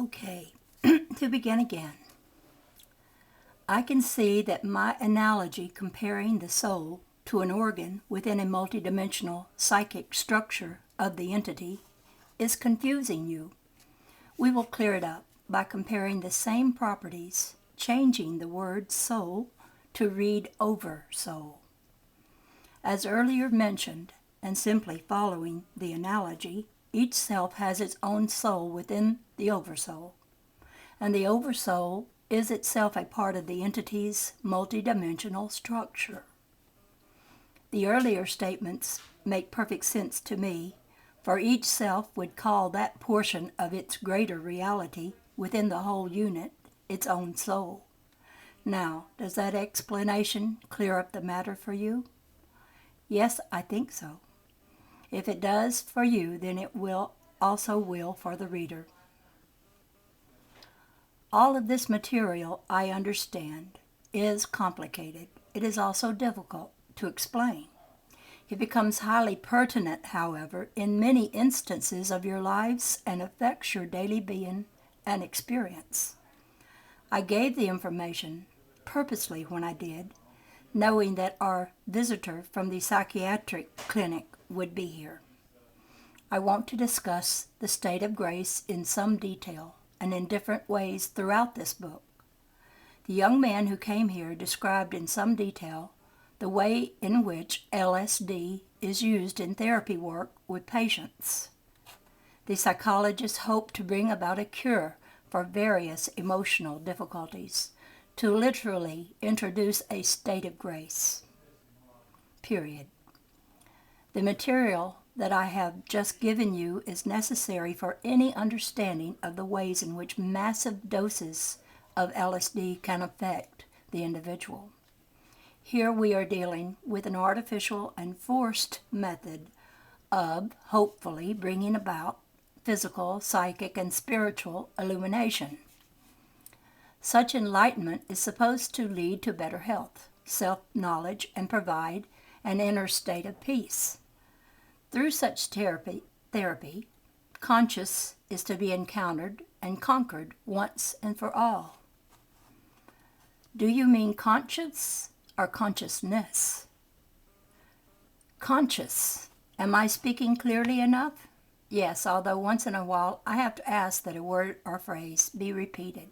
Okay, to begin again, I can see that my analogy comparing the soul to an organ within a multidimensional psychic structure of the entity is confusing you. We will clear it up by comparing the same properties, changing the word soul to read over soul. As earlier mentioned, and simply following the analogy, each self has its own soul within the oversoul, and the oversoul is itself a part of the entity's multidimensional structure. The earlier statements make perfect sense to me, for each self would call that portion of its greater reality within the whole unit its own soul. Now, does that explanation clear up the matter for you? Yes, I think so. If it does for you, then it will for the reader. All of this material, I understand, is complicated. It is also difficult to explain. It becomes highly pertinent, however, in many instances of your lives and affects your daily being and experience. I gave the information purposely when I did, knowing that our visitor from the psychiatric clinic would be here. I want to discuss the state of grace in some detail and in different ways throughout this book. The young man who came here described in some detail the way in which LSD is used in therapy work with patients. The psychologists hope to bring about a cure for various emotional difficulties, to literally introduce a state of grace. Period. The material that I have just given you is necessary for any understanding of the ways in which massive doses of LSD can affect the individual. Here we are dealing with an artificial and forced method of, hopefully, bringing about physical, psychic, and spiritual illumination. Such enlightenment is supposed to lead to better health, self-knowledge, and provide an inner state of peace. Through such therapy, conscious is to be encountered and conquered once and for all. Do you mean conscience or consciousness? Conscious. Am I speaking clearly enough? Yes, although once in a while I have to ask that a word or phrase be repeated.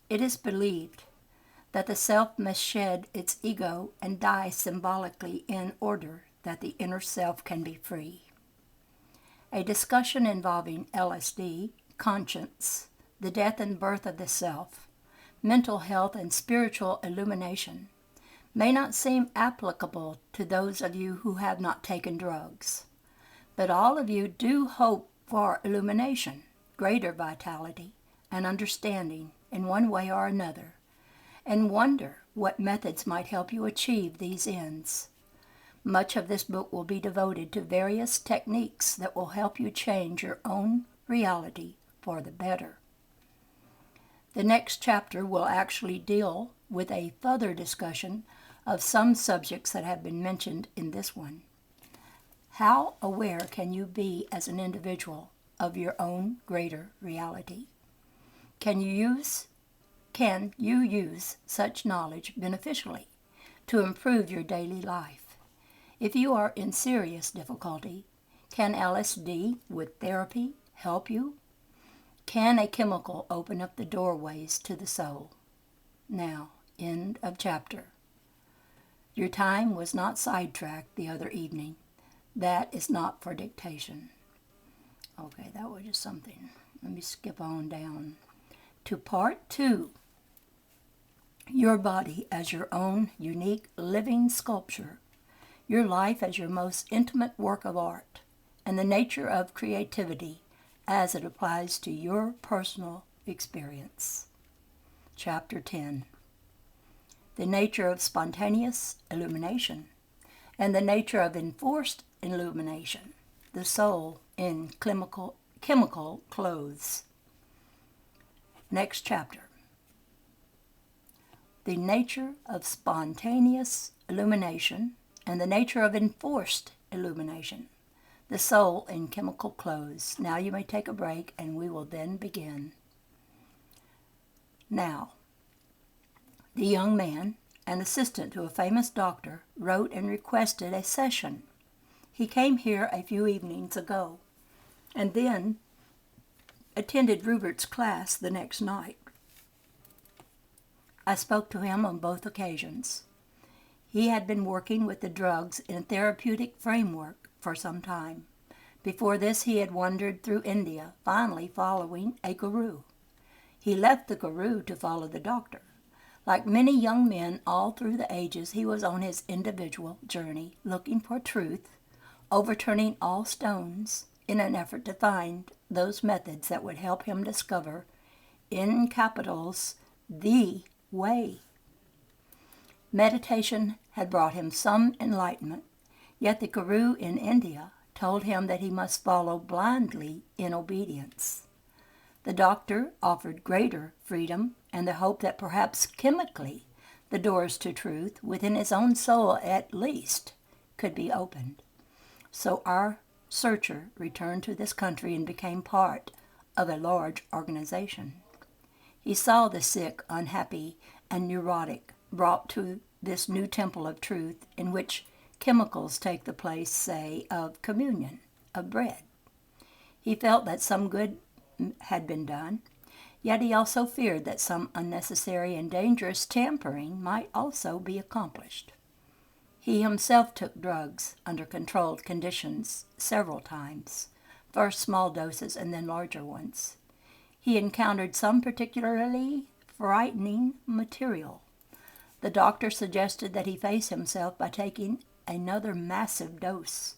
It is believed that the self must shed its ego and die symbolically in order that the inner self can be free. A discussion involving LSD, conscience, the death and birth of the self, mental health, and spiritual illumination may not seem applicable to those of you who have not taken drugs, but all of you do hope for illumination, greater vitality, and understanding in one way or another, and wonder what methods might help you achieve these ends. Much of this book will be devoted to various techniques that will help you change your own reality for the better. The next chapter will actually deal with a further discussion of some subjects that have been mentioned in this one. How aware can you be as an individual of your own greater reality? Can you use such knowledge beneficially to improve your daily life? If you are in serious difficulty, can LSD with therapy help you? Can a chemical open up the doorways to the soul? Now, end of chapter. Your time was not sidetracked the other evening. That is not for dictation. Okay, that was just something. Let me skip on down to part 2. Your body as your own unique living sculpture. Your life as your most intimate work of art, and the nature of creativity as it applies to your personal experience. Chapter 10. The nature of spontaneous illumination, and the nature of enforced illumination, the soul in chemical clothes. Next chapter. The nature of spontaneous illumination, and the nature of enforced illumination, The soul in chemical clothes. Now you may take a break and we will then begin. Now, the young man, an assistant to a famous doctor, wrote and requested a session. He came here a few evenings ago, and then attended Rupert's class the next night. I spoke to him on both occasions. He had been working with the drugs in a therapeutic framework for some time. Before this, he had wandered through India, finally following a guru. He left the guru to follow the doctor. Like many young men all through the ages, he was on his individual journey, looking for truth, overturning all stones in an effort to find those methods that would help him discover, in capitals, the way. Meditation had brought him some enlightenment, yet the guru in India told him that he must follow blindly in obedience. The doctor offered greater freedom and the hope that perhaps chemically the doors to truth, within his own soul at least, could be opened. So our searcher returned to this country and became part of a large organization. He saw the sick, unhappy, and neurotic brought to this new temple of truth in which chemicals take the place, say, of communion, of bread. He felt that some good had been done, yet he also feared that some unnecessary and dangerous tampering might also be accomplished. He himself took drugs under controlled conditions several times, first small doses and then larger ones. He encountered some particularly frightening material. The doctor suggested that he face himself by taking another massive dose,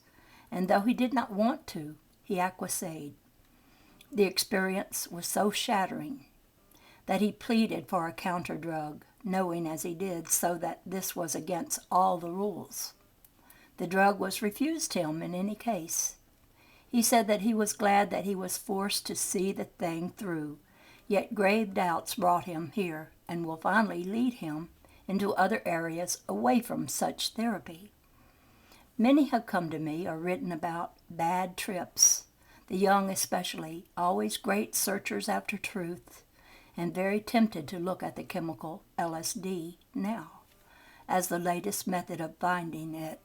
and though he did not want to, he acquiesced. The experience was so shattering that he pleaded for a counter drug, knowing as he did so that this was against all the rules. The drug was refused him in any case. He said that he was glad that he was forced to see the thing through, yet grave doubts brought him here and will finally lead him into other areas away from such therapy. Many have come to me or written about bad trips, the young especially, always great searchers after truth, and very tempted to look at the chemical LSD now as the latest method of finding it.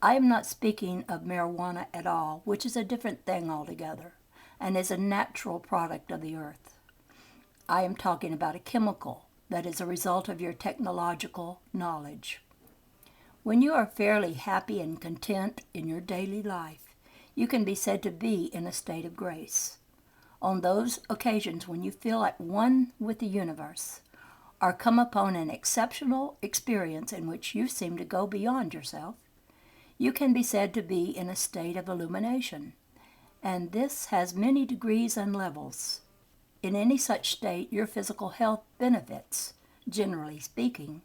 I am not speaking of marijuana at all, which is a different thing altogether, and is a natural product of the earth. I am talking about a chemical that is a result of your technological knowledge. When you are fairly happy and content in your daily life, you can be said to be in a state of grace. On those occasions when you feel at one with the universe, or come upon an exceptional experience in which you seem to go beyond yourself, you can be said to be in a state of illumination, and this has many degrees and levels. In any such state, your physical health benefits, generally speaking,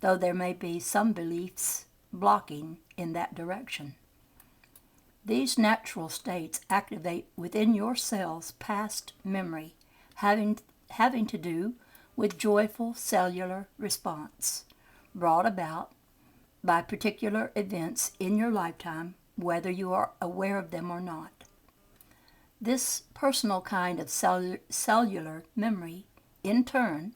though there may be some beliefs blocking in that direction. These natural states activate within your cells past memory, having to do with joyful cellular response, brought about by particular events in your lifetime, whether you are aware of them or not. This personal kind of cellular memory, in turn,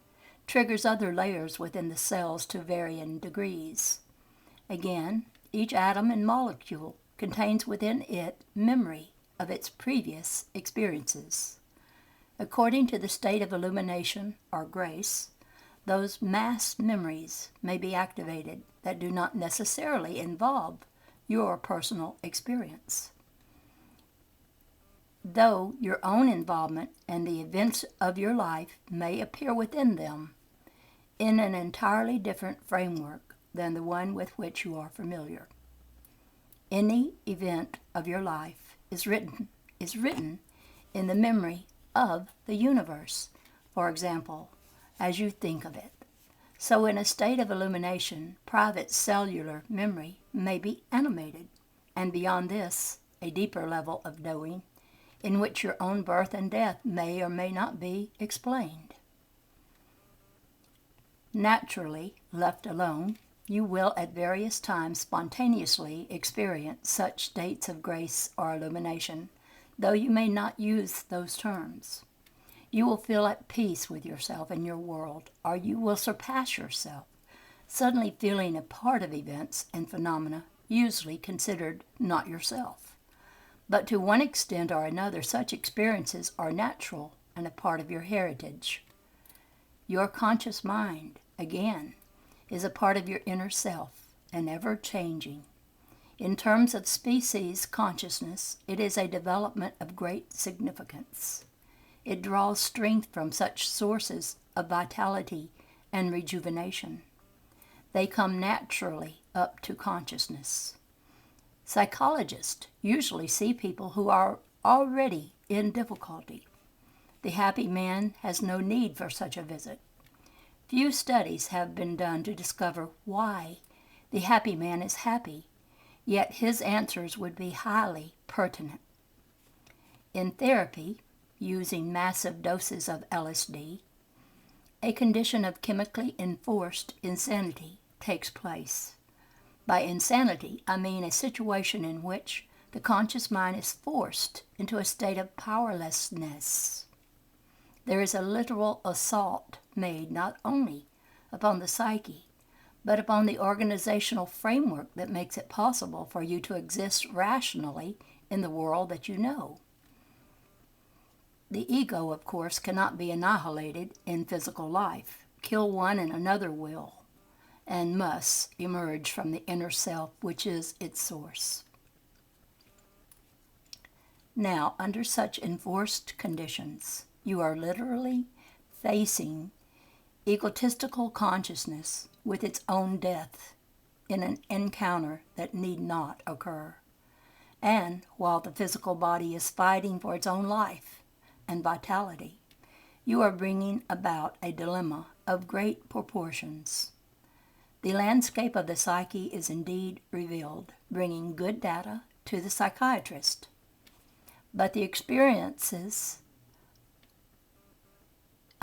triggers other layers within the cells to varying degrees. Again, each atom and molecule contains within it memory of its previous experiences. According to the state of illumination or grace, those mass memories may be activated that do not necessarily involve your personal experience, though your own involvement and the events of your life may appear within them in an entirely different framework than the one with which you are familiar. Any event of your life is written in the memory of the universe, for example, as you think of it. So in a state of illumination, private cellular memory may be animated, and beyond this, a deeper level of knowing, in which your own birth and death may or may not be explained. Naturally, left alone, You will at various times spontaneously experience such states of grace or illumination, though you may not use those terms. You will feel at peace with yourself and your world, or you will surpass yourself, suddenly feeling a part of events and phenomena usually considered not yourself. But to one extent or another, such experiences are natural and a part of your heritage. Your conscious mind, again, is a part of your inner self and ever changing. In terms of species consciousness, it is a development of great significance. It draws strength from such sources of vitality and rejuvenation. They come naturally up to consciousness. Psychologists usually see people who are already in difficulty. The happy man has no need for such a visit. Few studies have been done to discover why the happy man is happy, yet his answers would be highly pertinent. In therapy, using massive doses of LSD, a condition of chemically enforced insanity takes place. By insanity, I mean a situation in which the conscious mind is forced into a state of powerlessness. There is a literal assault made not only upon the psyche, but upon the organizational framework that makes it possible for you to exist rationally in the world that you know. The ego, of course, cannot be annihilated in physical life. Kill one and another will, and must emerge from the inner self, which is its source. Now, under such enforced conditions, you are literally facing egotistical consciousness with its own death in an encounter that need not occur. And while the physical body is fighting for its own life and vitality, you are bringing about a dilemma of great proportions. The landscape of the psyche is indeed revealed, bringing good data to the psychiatrist. But the experiences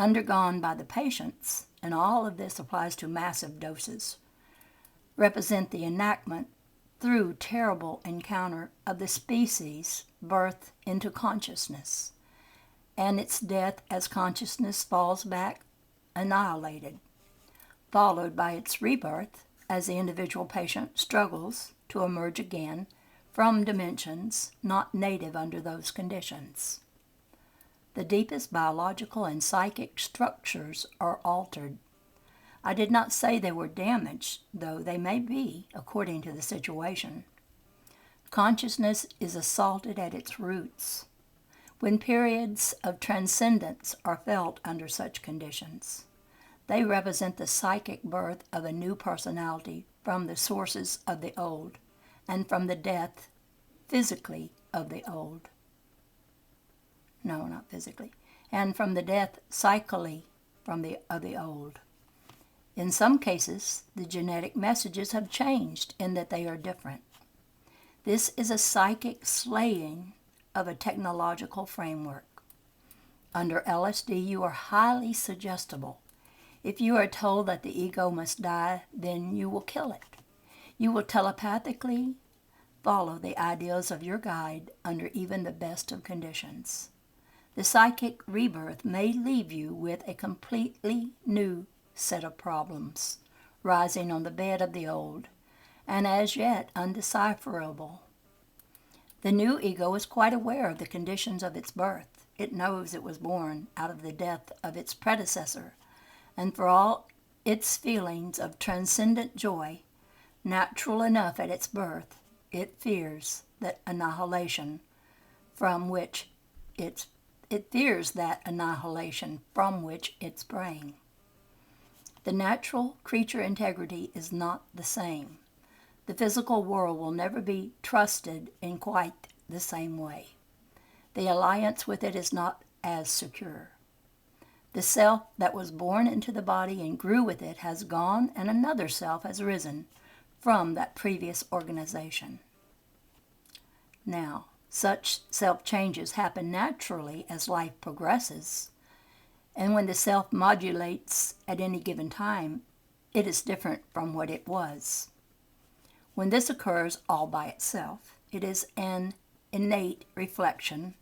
undergone by the patients, and all of this applies to massive doses, represent the enactment through terrible encounter of the species' birth into consciousness, and its death as consciousness falls back annihilated, followed by its rebirth as the individual patient struggles to emerge again from dimensions not native under those conditions. The deepest biological and psychic structures are altered. I did not say they were damaged, though they may be, according to the situation. Consciousness is assaulted at its roots. When periods of transcendence are felt under such conditions, they represent the psychic birth of a new personality from the sources of the old, and from the death, physically, of the old. No, not physically. And from the death, psychically, of the old. In some cases, the genetic messages have changed in that they are different. This is a psychic slaying of a technological framework. Under LSD, you are highly suggestible. If you are told that the ego must die, then you will kill it. You will telepathically follow the ideas of your guide under even the best of conditions. The psychic rebirth may leave you with a completely new set of problems, rising on the bed of the old, and as yet undecipherable. The new ego is quite aware of the conditions of its birth. It knows it was born out of the death of its predecessor, and for all its feelings of transcendent joy, natural enough at its birth, it fears that annihilation from which it sprang. The natural creature integrity is not the same. The physical world will never be trusted in quite the same way. The alliance with it is not as secure. The self that was born into the body and grew with it has gone, and another self has risen from that previous organization. Now, such self-changes happen naturally as life progresses, and when the self modulates at any given time, it is different from what it was. When this occurs all by itself, it is an innate reflection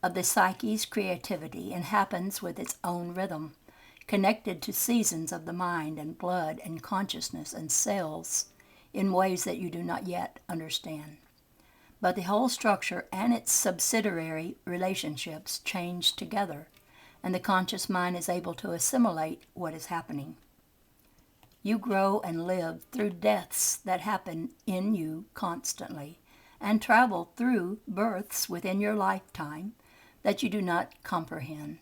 of the psyche's creativity and happens with its own rhythm, connected to seasons of the mind and blood and consciousness and cells in ways that you do not yet understand. But the whole structure and its subsidiary relationships change together, and the conscious mind is able to assimilate what is happening. You grow and live through deaths that happen in you constantly, and travel through births within your lifetime that you do not comprehend.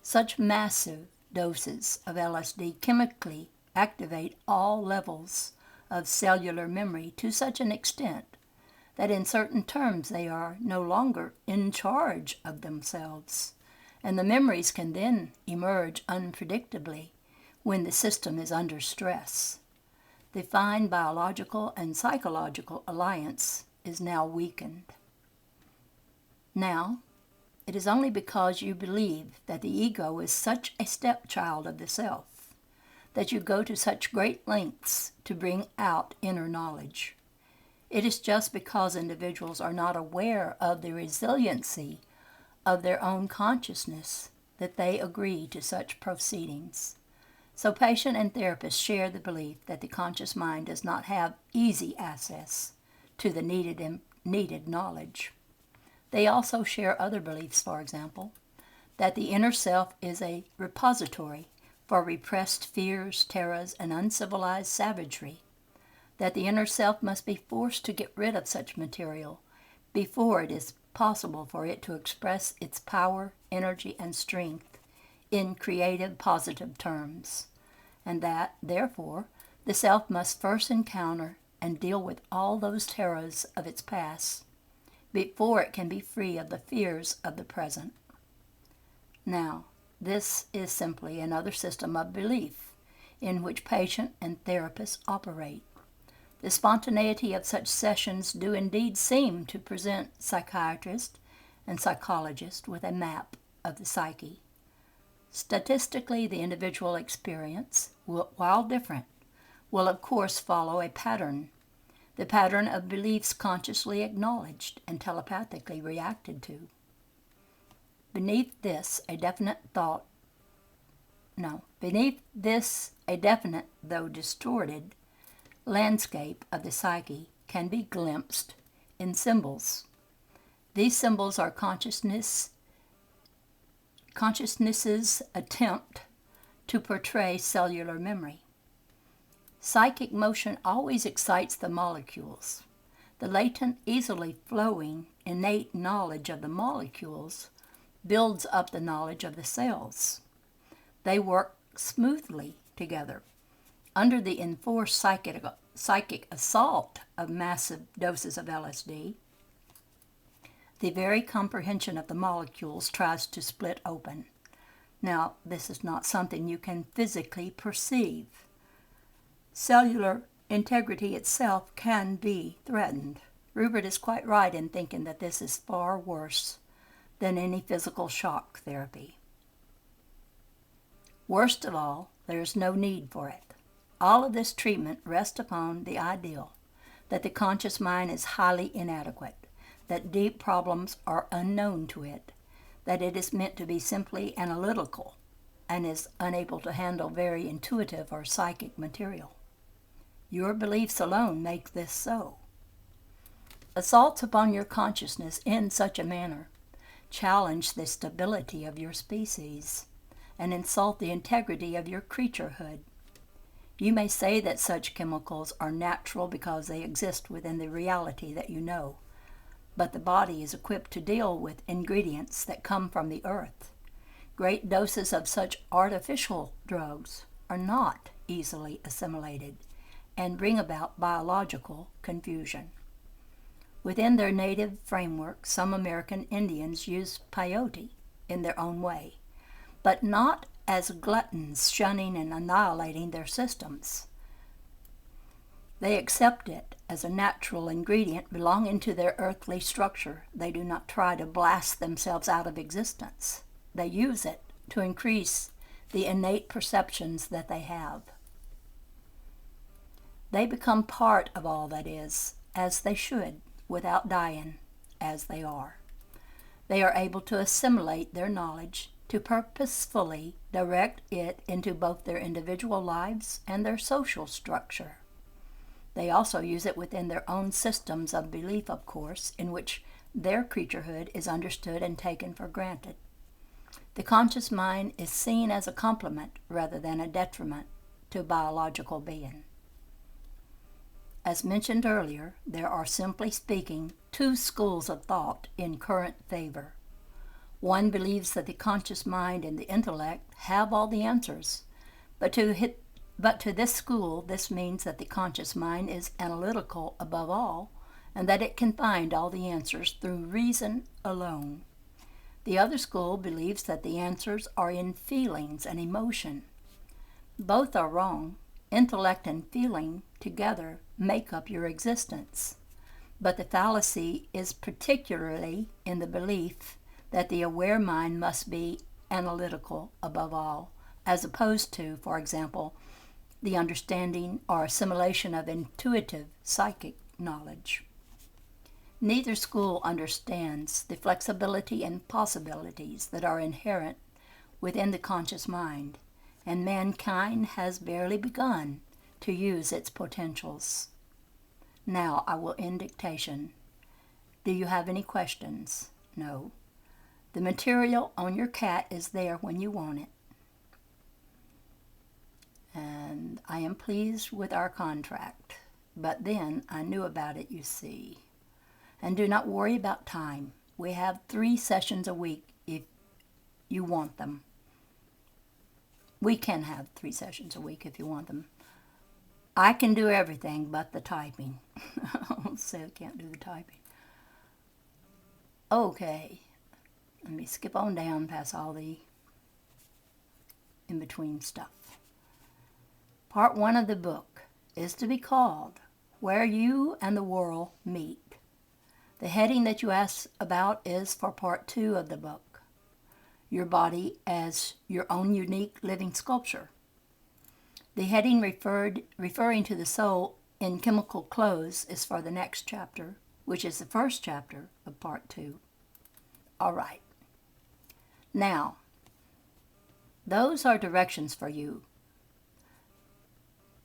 Such massive doses of LSD chemically activate all levels of cellular memory to such an extent that in certain terms they are no longer in charge of themselves, and the memories can then emerge unpredictably when the system is under stress. The fine biological and psychological alliance is now weakened. Now, it is only because you believe that the ego is such a stepchild of the self that you go to such great lengths to bring out inner knowledge. It is just because individuals are not aware of the resiliency of their own consciousness that they agree to such proceedings. So patient and therapist share the belief that the conscious mind does not have easy access to the needed knowledge. They also share other beliefs, for example, that the inner self is a repository for repressed fears, terrors, and uncivilized savagery, that the inner self must be forced to get rid of such material before it is possible for it to express its power, energy, and strength in creative, positive terms, and that, therefore, the self must first encounter and deal with all those terrors of its past before it can be free of the fears of the present. Now, this is simply another system of belief in which patient and therapists operate. The spontaneity of such sessions do indeed seem to present psychiatrists and psychologists with a map of the psyche. Statistically, the individual experience, while different, will of course follow a pattern, the pattern of beliefs consciously acknowledged and telepathically reacted to. Beneath this, a definite, though distorted, landscape of the psyche can be glimpsed in symbols. These symbols are consciousness's attempt to portray cellular memory. Psychic motion always excites the molecules. The latent, easily flowing, innate knowledge of the molecules builds up the knowledge of the cells. They work smoothly together. Under the enforced psychic assault of massive doses of LSD, the very comprehension of the molecules tries to split open. Now, this is not something you can physically perceive. Cellular integrity itself can be threatened. Rupert is quite right in thinking that this is far worse than any physical shock therapy. Worst of all, there is no need for it. All of this treatment rests upon the ideal that the conscious mind is highly inadequate, that deep problems are unknown to it, that it is meant to be simply analytical and is unable to handle very intuitive or psychic material. Your beliefs alone make this so. Assaults upon your consciousness in such a manner challenge the stability of your species and insult the integrity of your creaturehood. You may say that such chemicals are natural because they exist within the reality that you know, but the body is equipped to deal with ingredients that come from the earth. Great doses of such artificial drugs are not easily assimilated and bring about biological confusion. Within their native framework, some American Indians use peyote in their own way, but not as gluttons shunning and annihilating their systems. They accept it as a natural ingredient belonging to their earthly structure. They do not try to blast themselves out of existence. They use it to increase the innate perceptions that they have. They become part of all that is, as they should, without dying, as they are. They are able to assimilate their knowledge, to purposefully direct it into both their individual lives and their social structure. They also use it within their own systems of belief, of course, in which their creaturehood is understood and taken for granted. The conscious mind is seen as a complement rather than a detriment to biological being. As mentioned earlier, there are, simply speaking, two schools of thought in current favor. One believes that the conscious mind and the intellect have all the answers, but to this school, this means that the conscious mind is analytical above all, and that it can find all the answers through reason alone. The other school believes that the answers are in feelings and emotion. Both are wrong. Intellect and feeling together make up your existence. But the fallacy is particularly in the belief that the aware mind must be analytical above all, as opposed to, for example, the understanding or assimilation of intuitive psychic knowledge. Neither school understands the flexibility and possibilities that are inherent within the conscious mind, and mankind has barely begun to use its potentials. Now I will end dictation. Do you have any questions? No. The material on your cat is there when you want it. And I am pleased with our contract. But then I knew about it, you see. And do not worry about time. We have 3 sessions a week if you want them. We can have 3 sessions a week if you want them. I can do everything but the typing. Seth can't do the typing. Okay. Let me skip on down past all the in-between stuff. Part 1 of the book is to be called Where You and the World Meet. The heading that you asked about is for Part 2 of the book, Your Body as Your Own Unique Living Sculpture. The heading referring to the soul in chemical clothes is for the next chapter, which is the first chapter of Part 2. All right. Now, those are directions for you.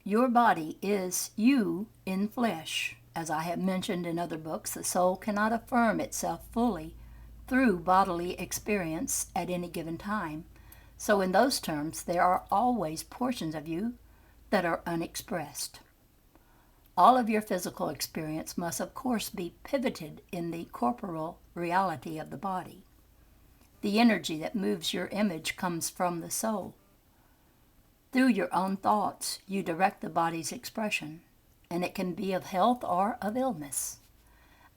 Your body is you in flesh. As I have mentioned in other books, the soul cannot affirm itself fully through bodily experience at any given time. So in those terms, there are always portions of you that are unexpressed. All of your physical experience must, of course, be pivoted in the corporeal reality of the body. The energy that moves your image comes from the soul. Through your own thoughts, you direct the body's expression, and it can be of health or of illness.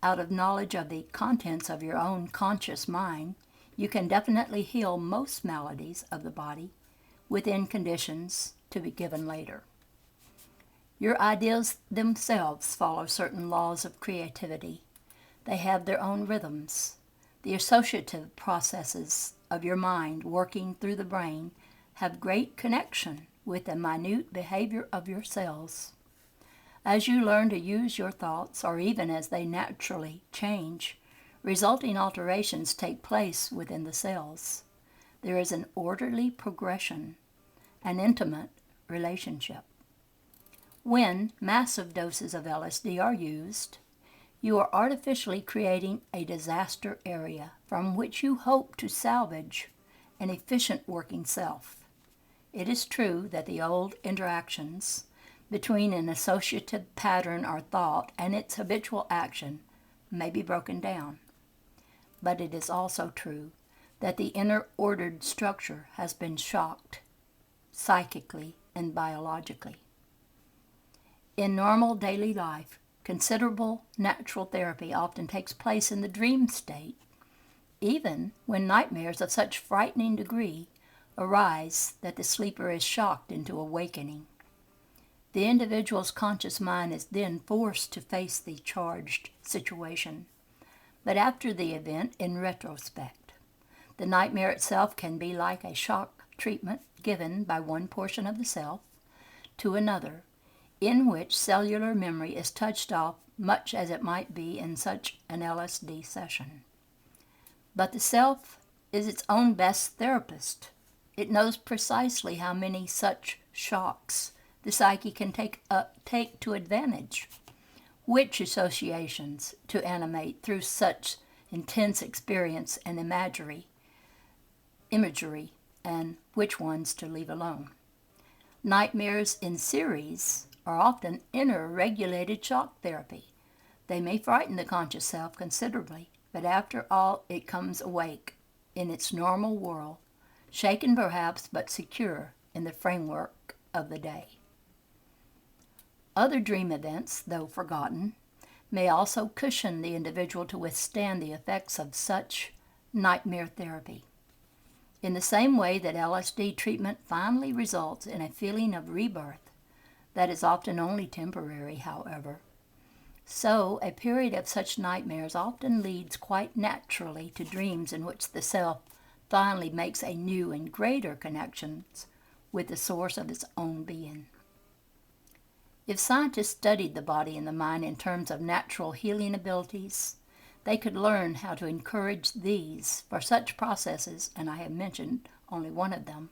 Out of knowledge of the contents of your own conscious mind, you can definitely heal most maladies of the body within conditions to be given later. Your ideas themselves follow certain laws of creativity. They have their own rhythms. The associative processes of your mind working through the brain have great connection with the minute behavior of your cells. As you learn to use your thoughts, or even as they naturally change, resulting alterations take place within the cells. There is an orderly progression, an intimate relationship. When massive doses of LSD are used, you are artificially creating a disaster area from which you hope to salvage an efficient working self. It is true that the old interactions between an associative pattern or thought and its habitual action may be broken down. But it is also true that the inner ordered structure has been shocked psychically and biologically. In normal daily life, considerable natural therapy often takes place in the dream state, even when nightmares of such frightening degree arise that the sleeper is shocked into awakening. The individual's conscious mind is then forced to face the charged situation. But after the event, in retrospect, the nightmare itself can be like a shock treatment given by one portion of the self to another, in which cellular memory is touched off much as it might be in such an LSD session. But the self is its own best therapist. It knows precisely how many such shocks the psyche can take to advantage, which associations to animate through such intense experience and imagery, and which ones to leave alone. Nightmares in series are often inner-regulated shock therapy. They may frighten the conscious self considerably, but after all it comes awake in its normal world, shaken perhaps but secure in the framework of the day. Other dream events, though forgotten, may also cushion the individual to withstand the effects of such nightmare therapy. In the same way that LSD treatment finally results in a feeling of rebirth that is often only temporary, however, so a period of such nightmares often leads quite naturally to dreams in which the self finally makes a new and greater connections with the source of its own being. If scientists studied the body and the mind in terms of natural healing abilities, they could learn how to encourage these, for such processes, and I have mentioned only one of them,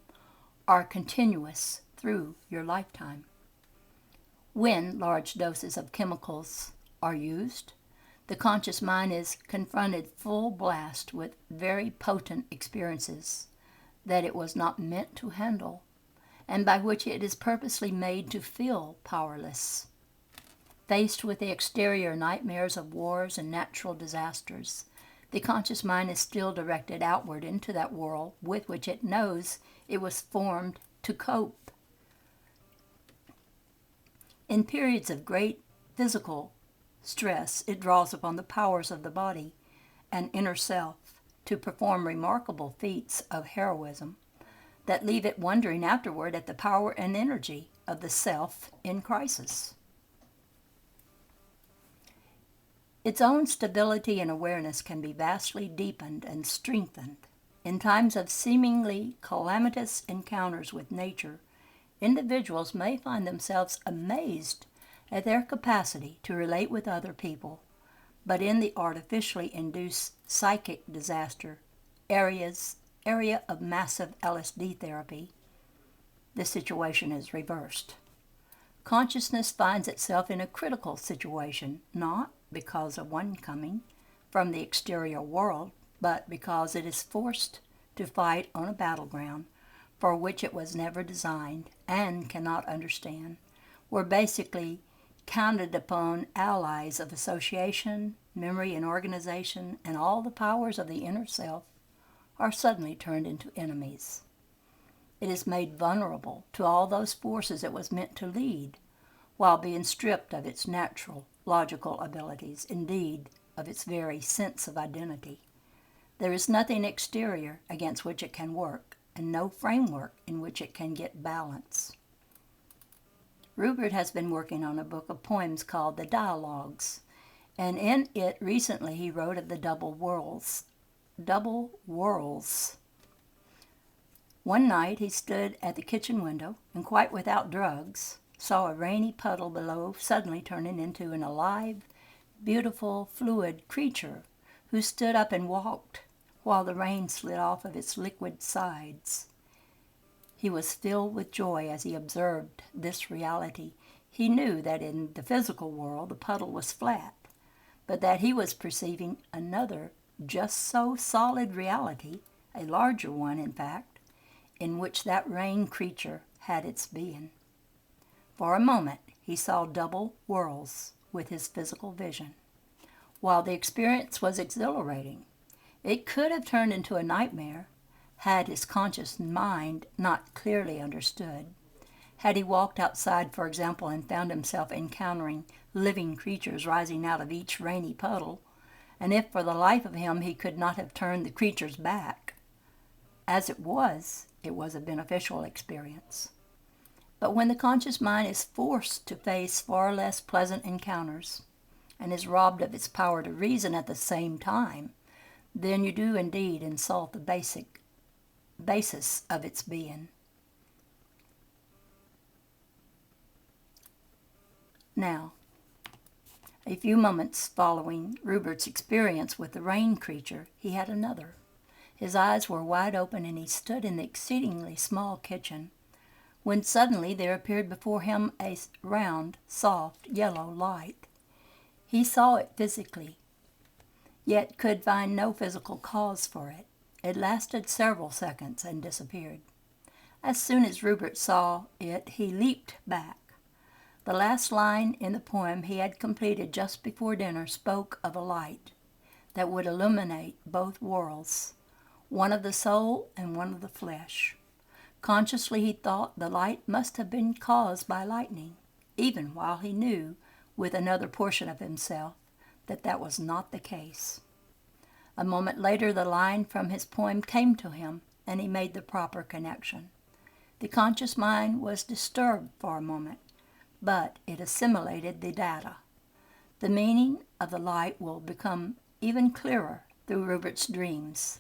are continuous through your lifetime. When large doses of chemicals are used, the conscious mind is confronted full blast with very potent experiences that it was not meant to handle, and by which it is purposely made to feel powerless. Faced with the exterior nightmares of wars and natural disasters, the conscious mind is still directed outward into that world with which it knows it was formed to cope. In periods of great physical stress, it draws upon the powers of the body and inner self to perform remarkable feats of heroism that leave it wondering afterward at the power and energy of the self in crisis. Its own stability and awareness can be vastly deepened and strengthened. In times of seemingly calamitous encounters with nature, individuals may find themselves amazed at their capacity to relate with other people, but in the artificially induced psychic disaster area of massive LSD therapy, the situation is reversed. Consciousness finds itself in a critical situation, not because of one coming from the exterior world, but because it is forced to fight on a battleground for which it was never designed and cannot understand, where basically counted upon allies of association, memory and organization, and all the powers of the inner self are suddenly turned into enemies. It is made vulnerable to all those forces it was meant to lead, while being stripped of its natural, logical abilities, indeed, of its very sense of identity. There is nothing exterior against which it can work, and no framework in which it can get balance. Rupert has been working on a book of poems called The Dialogues, and in it recently he wrote of the double worlds. One night he stood at the kitchen window, and quite without drugs, saw a rainy puddle below suddenly turning into an alive, beautiful, fluid creature who stood up and walked while the rain slid off of its liquid sides. He was filled with joy as he observed this reality. He knew that in the physical world the puddle was flat, but that he was perceiving another just so solid reality, a larger one in fact, in which that rain creature had its being. For a moment he saw double worlds with his physical vision. While the experience was exhilarating, it could have turned into a nightmare had his conscious mind not clearly understood. Had he walked outside, for example, and found himself encountering living creatures rising out of each rainy puddle, and if for the life of him he could not have turned the creatures back. As it was a beneficial experience. But when the conscious mind is forced to face far less pleasant encounters, and is robbed of its power to reason at the same time, then you do indeed insult the basis of its being. Now, a few moments following Rupert's experience with the rain creature, he had another. His eyes were wide open, and he stood in the exceedingly small kitchen, when suddenly there appeared before him a round, soft, yellow light. He saw it physically, yet could find no physical cause for it. It lasted several seconds and disappeared. As soon as Rupert saw it, he leaped back. The last line in the poem he had completed just before dinner spoke of a light that would illuminate both worlds, one of the soul and one of the flesh. Consciously he thought the light must have been caused by lightning, even while he knew, with another portion of himself, that that was not the case. A moment later the line from his poem came to him, and he made the proper connection. The conscious mind was disturbed for a moment, but it assimilated the data. The meaning of the light will become even clearer through Rupert's dreams,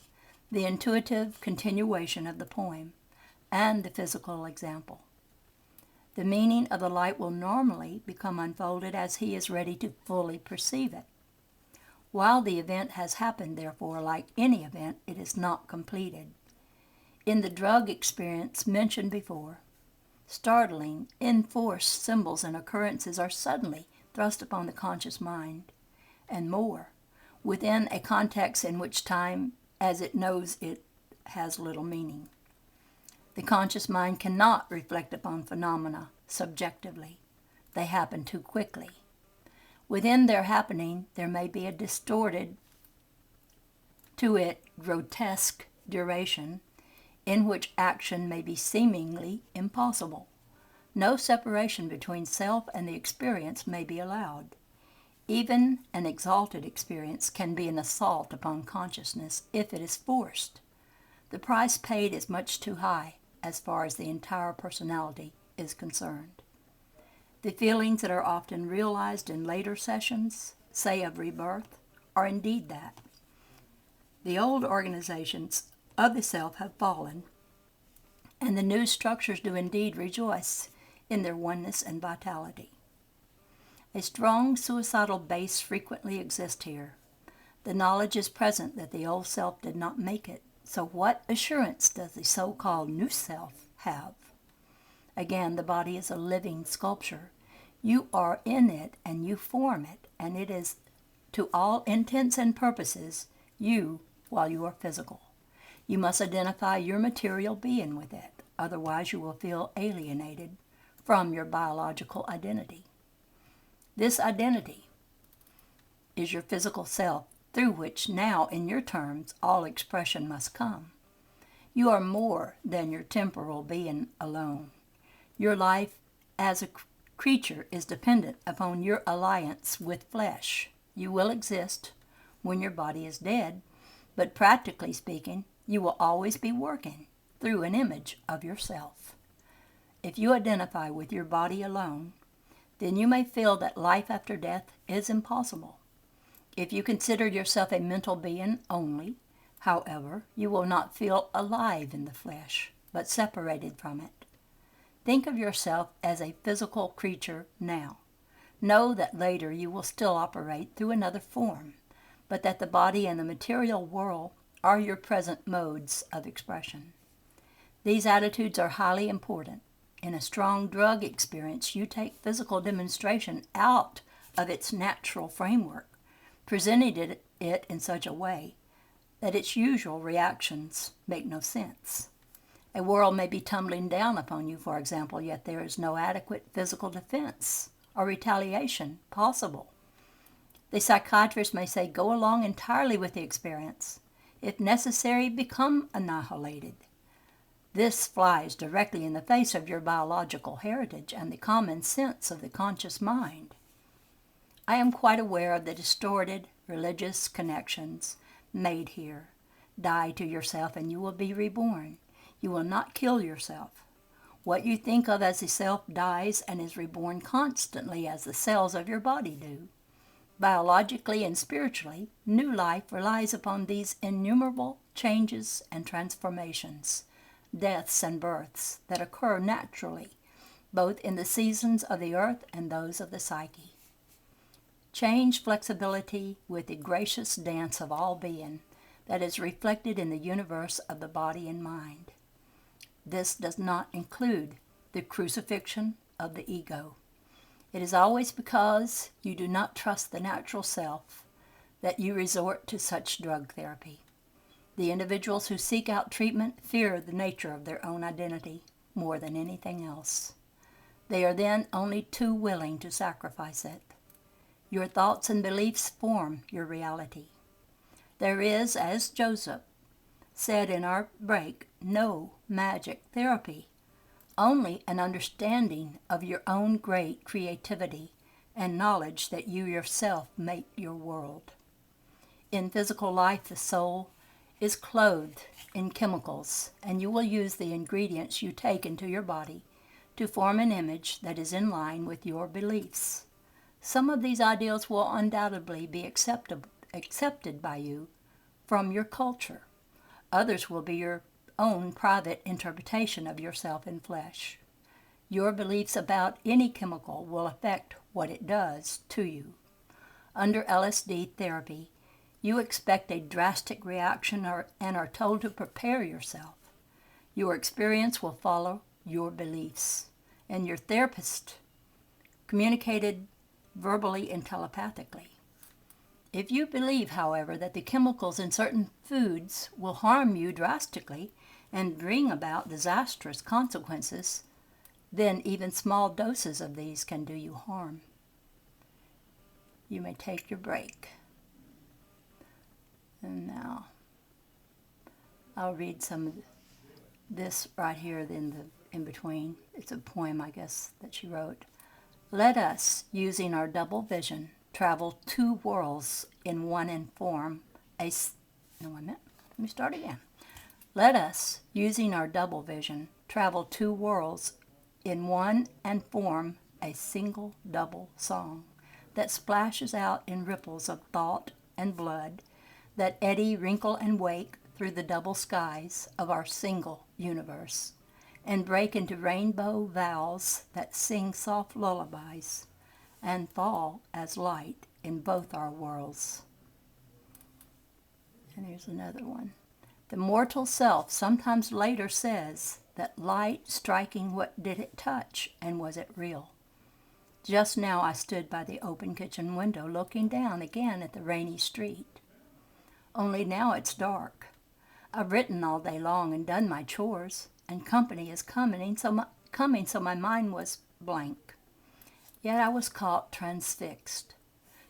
the intuitive continuation of the poem, and the physical example. The meaning of the light will normally become unfolded as he is ready to fully perceive it. While the event has happened, therefore, like any event, it is not completed. In the drug experience mentioned before, startling, enforced symbols and occurrences are suddenly thrust upon the conscious mind, and more, within a context in which time, as it knows it, has little meaning. The conscious mind cannot reflect upon phenomena subjectively. They happen too quickly. Within their happening, there may be a distorted, to it grotesque duration, in which action may be seemingly impossible. No separation between self and the experience may be allowed. Even an exalted experience can be an assault upon consciousness if it is forced. The price paid is much too high as far as the entire personality is concerned. The feelings that are often realized in later sessions, say of rebirth, are indeed that. The old organizations of the self have fallen, and the new structures do indeed rejoice in their oneness and vitality. A strong suicidal base frequently exists here. The knowledge is present that the old self did not make it, so what assurance does the so-called new self have? Again, the body is a living sculpture. You are in it and you form it, and it is, to all intents and purposes, you while you are physical. You must identify your material being with it, otherwise you will feel alienated from your biological identity. This identity is your physical self, through which now, in your terms, all expression must come. You are more than your temporal being alone. Your life as a creature is dependent upon your alliance with flesh. You will exist when your body is dead, but practically speaking, you will always be working through an image of yourself. If you identify with your body alone, then you may feel that life after death is impossible. If you consider yourself a mental being only, however, you will not feel alive in the flesh, but separated from it. Think of yourself as a physical creature now. Know that later you will still operate through another form, but that the body and the material world are your present modes of expression. These attitudes are highly important. In a strong drug experience, you take physical demonstration out of its natural framework, presenting it in such a way that its usual reactions make no sense. A world may be tumbling down upon you, for example, yet there is no adequate physical defense or retaliation possible. The psychiatrist may say, go along entirely with the experience. If necessary, become annihilated. This flies directly in the face of your biological heritage and the common sense of the conscious mind. I am quite aware of the distorted religious connections made here. Die to yourself and you will be reborn. You will not kill yourself. What you think of as the self dies and is reborn constantly as the cells of your body do. Biologically and spiritually, new life relies upon these innumerable changes and transformations, deaths and births that occur naturally, both in the seasons of the earth and those of the psyche. Change flexibility with the gracious dance of all being that is reflected in the universe of the body and mind. This does not include the crucifixion of the ego. It is always because you do not trust the natural self that you resort to such drug therapy. The individuals who seek out treatment fear the nature of their own identity more than anything else. They are then only too willing to sacrifice it. Your thoughts and beliefs form your reality. There is, as Joseph said in our break, no magic therapy, only an understanding of your own great creativity and knowledge that you yourself make your world. In physical life, the soul is clothed in chemicals, and you will use the ingredients you take into your body to form an image that is in line with your beliefs. Some of these ideals will undoubtedly be accepted by you from your culture. Others will be your own private interpretation of yourself in flesh. Your beliefs about any chemical will affect what it does to you. Under LSD therapy, you expect a drastic reaction and are told to prepare yourself. Your experience will follow your beliefs, and your therapist communicated verbally and telepathically. If you believe, however, that the chemicals in certain foods will harm you drastically and bring about disastrous consequences, then even small doses of these can do you harm. You may take your break. And now, I'll read some of this right here in between. It's a poem, I guess, that she wrote. Let us, using our double vision, travel two worlds in one and form a... No, wait a minute. Let me start again. Let us, using our double vision, travel two worlds in one and form a single double song that splashes out in ripples of thought and blood that eddy, wrinkle, and wake through the double skies of our single universe and break into rainbow vows that sing soft lullabies and fall as light in both our worlds. And here's another one. The mortal self sometimes later says that light striking, what did it touch, and was it real? Just now I stood by the open kitchen window looking down again at the rainy street. Only now it's dark. I've written all day long and done my chores, and company is coming, so my mind was blank. Yet I was caught transfixed.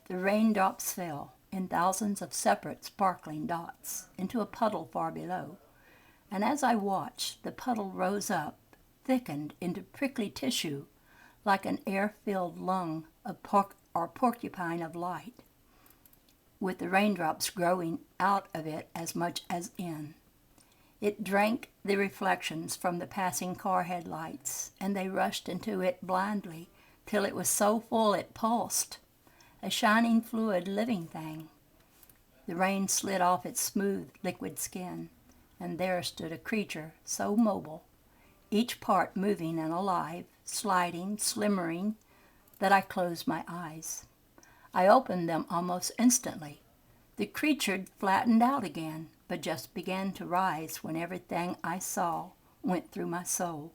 The raindrops fell in thousands of separate sparkling dots into a puddle far below, and as I watched, the puddle rose up, thickened into prickly tissue like an air-filled lung of porcupine of light, with the raindrops growing out of it as much as in. It drank the reflections from the passing car headlights, and they rushed into it blindly till it was so full it pulsed, a shining fluid living thing. The rain slid off its smooth liquid skin, and there stood a creature so mobile, each part moving and alive, sliding, slimmering, that I closed my eyes. I opened them almost instantly. The creature flattened out again, but just began to rise when everything I saw went through my soul.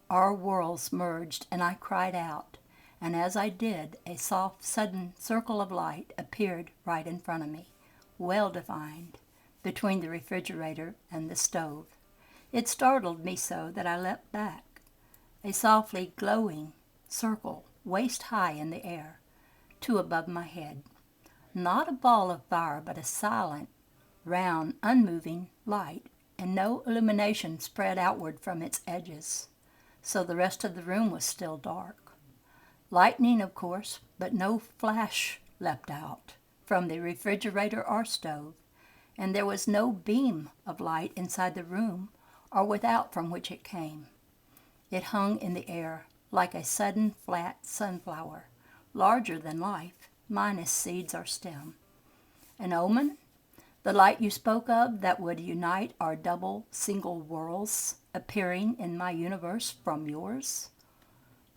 Our worlds merged, and I cried out, and as I did, a soft, sudden circle of light appeared right in front of me, well defined, between the refrigerator and the stove. It startled me so that I leapt back. A softly glowing circle, waist high in the air, two above my head. Not a ball of fire, but a silent, round, unmoving light, and no illumination spread outward from its edges, so the rest of the room was still dark. Lightning, of course, but no flash leapt out from the refrigerator or stove, and there was no beam of light inside the room or without from which it came. It hung in the air like a sudden flat sunflower, larger than life, minus seeds or stem. An omen? The light you spoke of that would unite our double single worlds appearing in my universe from yours?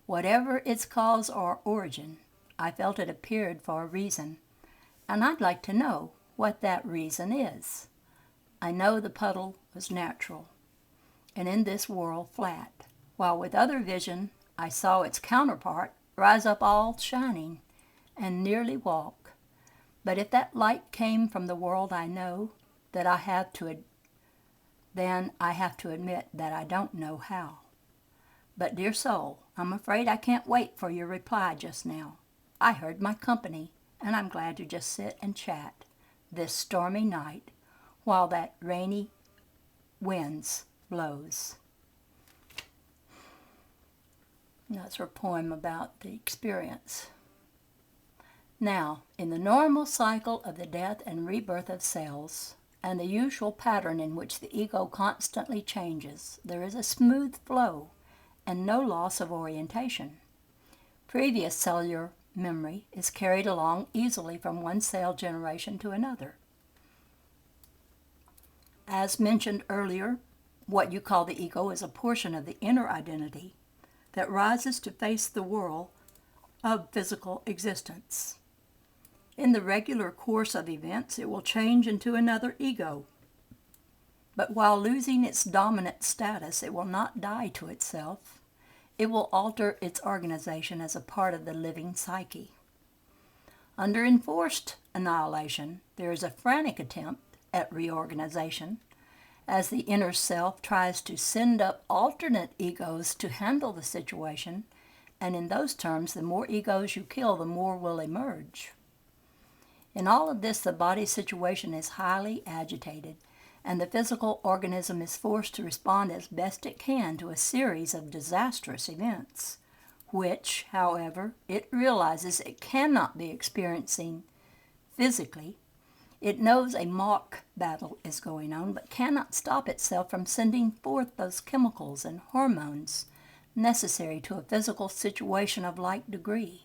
Whatever its cause or origin, I felt it appeared for a reason, and I'd like to know what that reason is. I know the puddle was natural, and in this world flat, while with other vision I saw its counterpart rise up all shining and nearly walk. But if that light came from the world I know, then I have to admit that I don't know how. But dear soul, I'm afraid I can't wait for your reply just now. I heard my company, and I'm glad to just sit and chat this stormy night while that rainy winds blows. That's her poem about the experience. Now, in the normal cycle of the death and rebirth of cells, and the usual pattern in which the ego constantly changes, there is a smooth flow and no loss of orientation. Previous cellular memory is carried along easily from one cell generation to another. As mentioned earlier, what you call the ego is a portion of the inner identity that rises to face the world of physical existence. In the regular course of events, it will change into another ego. But while losing its dominant status, it will not die to itself. It will alter its organization as a part of the living psyche. Under enforced annihilation, there is a frantic attempt at reorganization as the inner self tries to send up alternate egos to handle the situation, and in those terms, the more egos you kill, the more will emerge. In all of this, the body situation is highly agitated, and the physical organism is forced to respond as best it can to a series of disastrous events, which, however, it realizes it cannot be experiencing physically. It knows a mock battle is going on, but cannot stop itself from sending forth those chemicals and hormones necessary to a physical situation of like degree.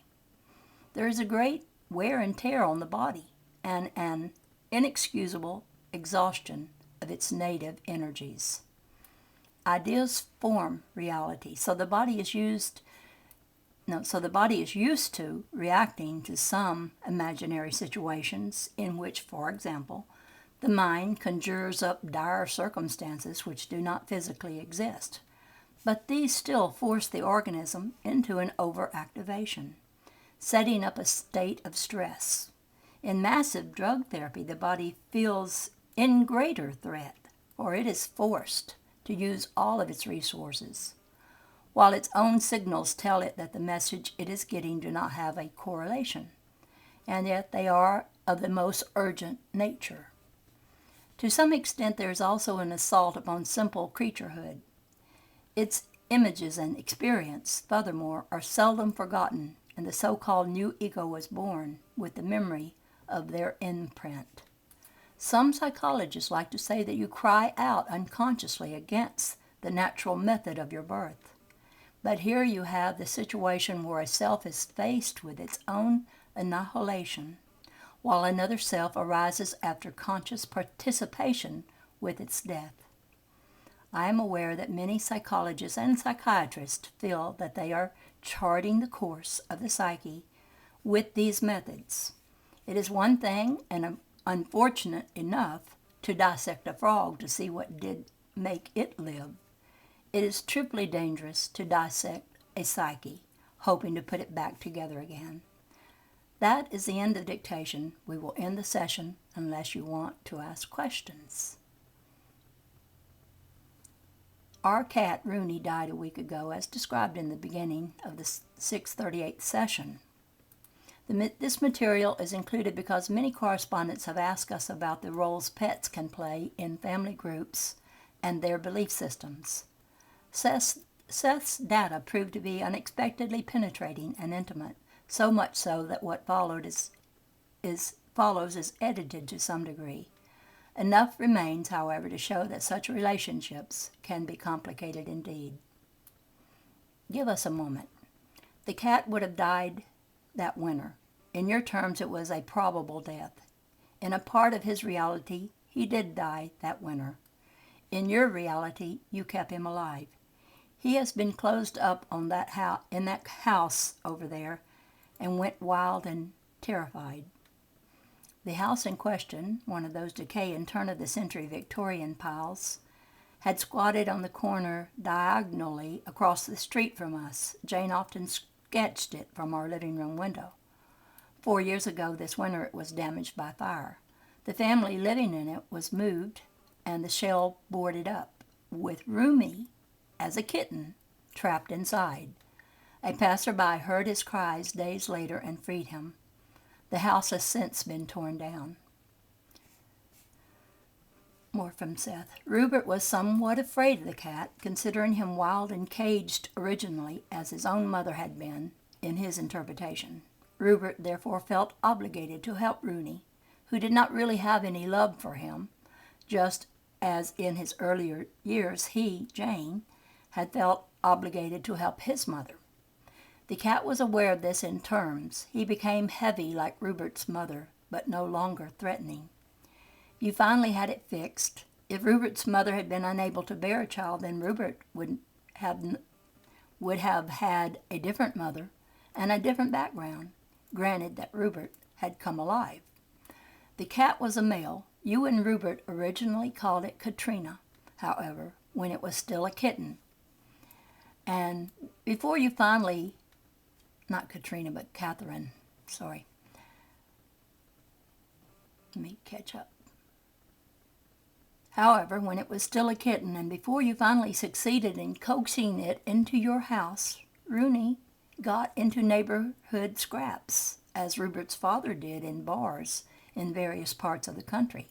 There is a great wear and tear on the body, and an inexcusable exhaustion of its native energies. Ideas form reality, so the body is used to reacting to some imaginary situations in which, for example, the mind conjures up dire circumstances which do not physically exist, but these still force the organism into an overactivation, setting up a state of stress. In massive drug therapy, the body feels in greater threat, for it is forced to use all of its resources, while its own signals tell it that the message it is getting do not have a correlation, and yet they are of the most urgent nature. To some extent, there is also an assault upon simple creaturehood. Its images and experience, furthermore, are seldom forgotten, and the so-called new ego was born with the memory of their imprint. Some psychologists like to say that you cry out unconsciously against the natural method of your birth. But here you have the situation where a self is faced with its own annihilation, while another self arises after conscious participation with its death. I am aware that many psychologists and psychiatrists feel that they are charting the course of the psyche with these methods. It is one thing, and unfortunate enough, to dissect a frog to see what did make it live. It is triply dangerous to dissect a psyche, hoping to put it back together again. That is the end of dictation. We will end the session unless you want to ask questions. Our cat, Rooney, died a week ago, as described in the beginning of the 638th session. This material is included because many correspondents have asked us about the roles pets can play in family groups and their belief systems. Seth's data proved to be unexpectedly penetrating and intimate, so much so that what follows is edited to some degree. Enough remains, however, to show that such relationships can be complicated indeed. Give us a moment. The cat would have died that winter. In your terms, it was a probable death. In a part of his reality, he did die that winter. In your reality, you kept him alive. He has been closed up on that in that house over there and went wild and terrified. The house in question, one of those decaying turn-of-the-century Victorian piles, had squatted on the corner diagonally across the street from us. Jane often sketched it from our living room window. 4 years ago this winter it was damaged by fire. The family living in it was moved and the shell boarded up, with Rumi, as a kitten, trapped inside. A passerby heard his cries days later and freed him. The house has since been torn down. More from Seth. Rupert was somewhat afraid of the cat, considering him wild and caged originally, as his own mother had been, in his interpretation. Rupert therefore felt obligated to help Rooney, who did not really have any love for him, just as in his earlier years he, Jane, had felt obligated to help his mother. The cat was aware of this in terms. He became heavy like Rupert's mother, but no longer threatening. You finally had it fixed. If Rupert's mother had been unable to bear a child, then Rupert would have had a different mother and a different background, granted that Rupert had come alive. The cat was a male. You and Rupert originally called it Katrina, however, when it was still a kitten. And before you finally, not Katrina, but Catherine, sorry. Let me catch up. However, when it was still a kitten and before you finally succeeded in coaxing it into your house, Rooney got into neighborhood scraps, as Rupert's father did in bars in various parts of the country.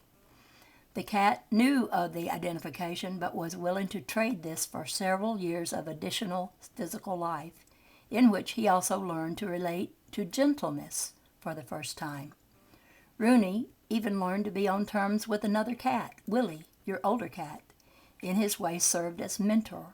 The cat knew of the identification but was willing to trade this for several years of additional physical life, in which he also learned to relate to gentleness for the first time. Rooney even learned to be on terms with another cat, Willie, your older cat, in his way served as mentor.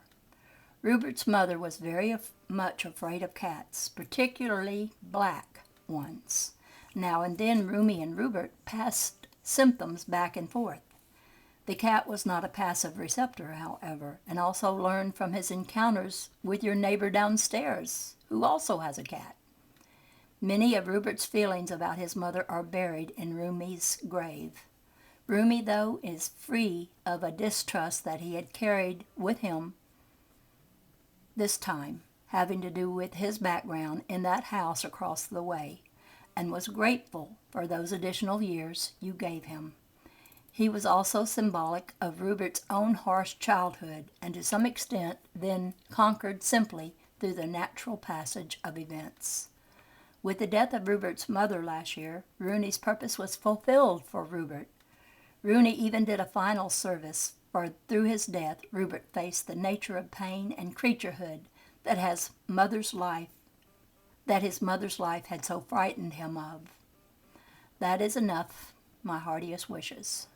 Rupert's mother was very much afraid of cats, particularly black ones. Now and then Rooney and Rupert passed symptoms back and forth. The cat was not a passive receptor, however, and also learned from his encounters with your neighbor downstairs, who also has a cat. Many of Rupert's feelings about his mother are buried in Rumi's grave. Rumi, though, is free of a distrust that he had carried with him this time, having to do with his background in that house across the way, and was grateful for those additional years you gave him. He was also symbolic of Rupert's own harsh childhood, and to some extent then conquered simply through the natural passage of events. With the death of Rupert's mother last year, Rooney's purpose was fulfilled for Rupert. Rooney even did a final service, for through his death, Rupert faced the nature of pain and creaturehood that his mother's life had so frightened him of. That is enough, my heartiest wishes.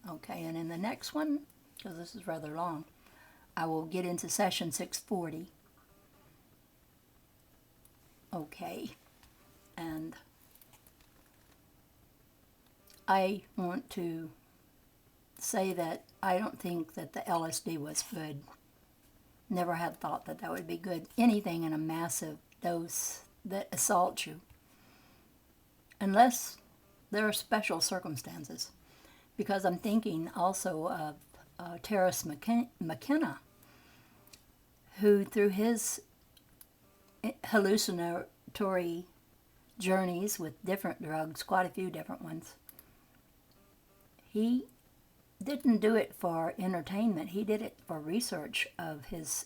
Okay, and in the next one, because this is rather long, I will get into session 640. Okay, and I want to say that I don't think that the LSD was good. Never had thought that that would be good. Anything in a massive dose that assaults you. Unless there are special circumstances. Because I'm thinking also of Terence McKenna, who through his hallucinatory journeys with different drugs, quite a few different ones, he didn't do it for entertainment. He did it for research of his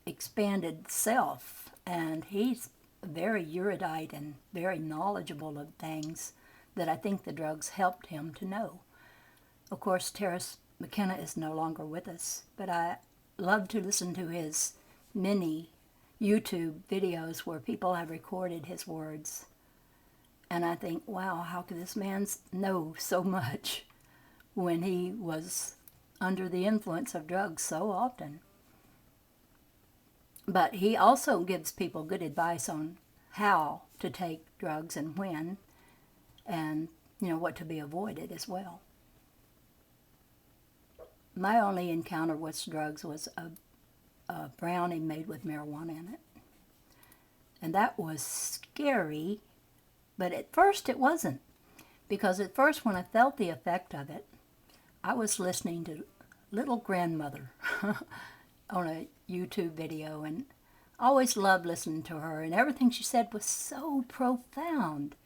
expanded self, and he's very erudite and very knowledgeable of things that I think the drugs helped him to know. Of course, Terence McKenna is no longer with us, but I love to listen to his many YouTube videos where people have recorded his words. And I think, wow, how could this man know so much when he was under the influence of drugs so often? But he also gives people good advice on how to take drugs and when, and what to be avoided as well. My only encounter with drugs was a brownie made with marijuana in it. And that was scary, but at first it wasn't. Because at first when I felt the effect of it, I was listening to Little Grandmother on a YouTube video, and I always loved listening to her, and everything she said was so profound.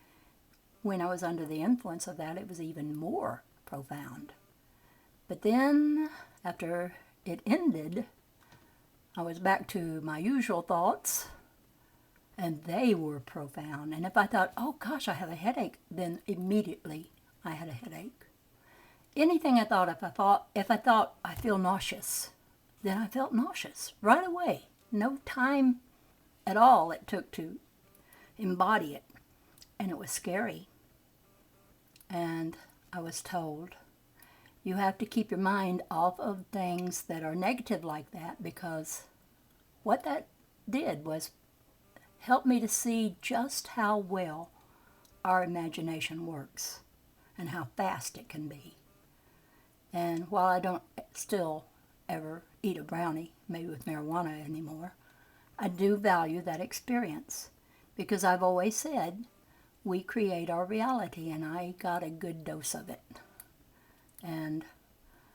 When I was under the influence of that, it was even more profound. But then, after it ended, I was back to my usual thoughts, and they were profound. And if I thought, oh gosh, I have a headache, then immediately I had a headache. Anything I thought, if I thought I feel nauseous, then I felt nauseous right away. No time at all it took to embody it. And it was scary. And I was told, you have to keep your mind off of things that are negative like that, because what that did was help me to see just how well our imagination works and how fast it can be. And while I don't still ever eat a brownie made with marijuana anymore, I do value that experience, because I've always said we create our reality, and I got a good dose of it. And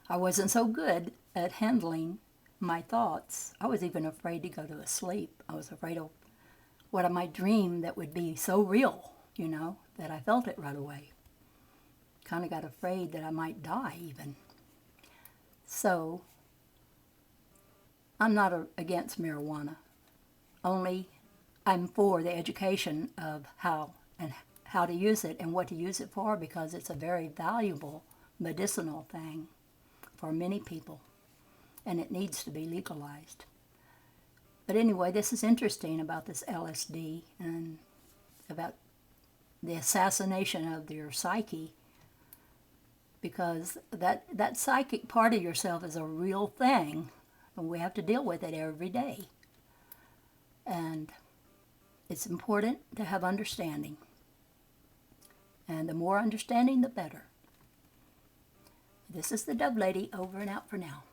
I wasn't so good at handling my thoughts. I was even afraid to go to sleep. I was afraid of what I might dream that would be so real, that I felt it right away. Kind of got afraid that I might die even. So, I'm not against marijuana. Only I'm for the education of how to use it and what to use it for, because it's a very valuable medicinal thing for many people, and it needs to be legalized. But anyway, this is interesting about this LSD and about the assassination of your psyche, because that psychic part of yourself is a real thing, and we have to deal with it every day. And it's important to have understanding. And the more understanding, the better. This is the Dove Lady, over and out for now.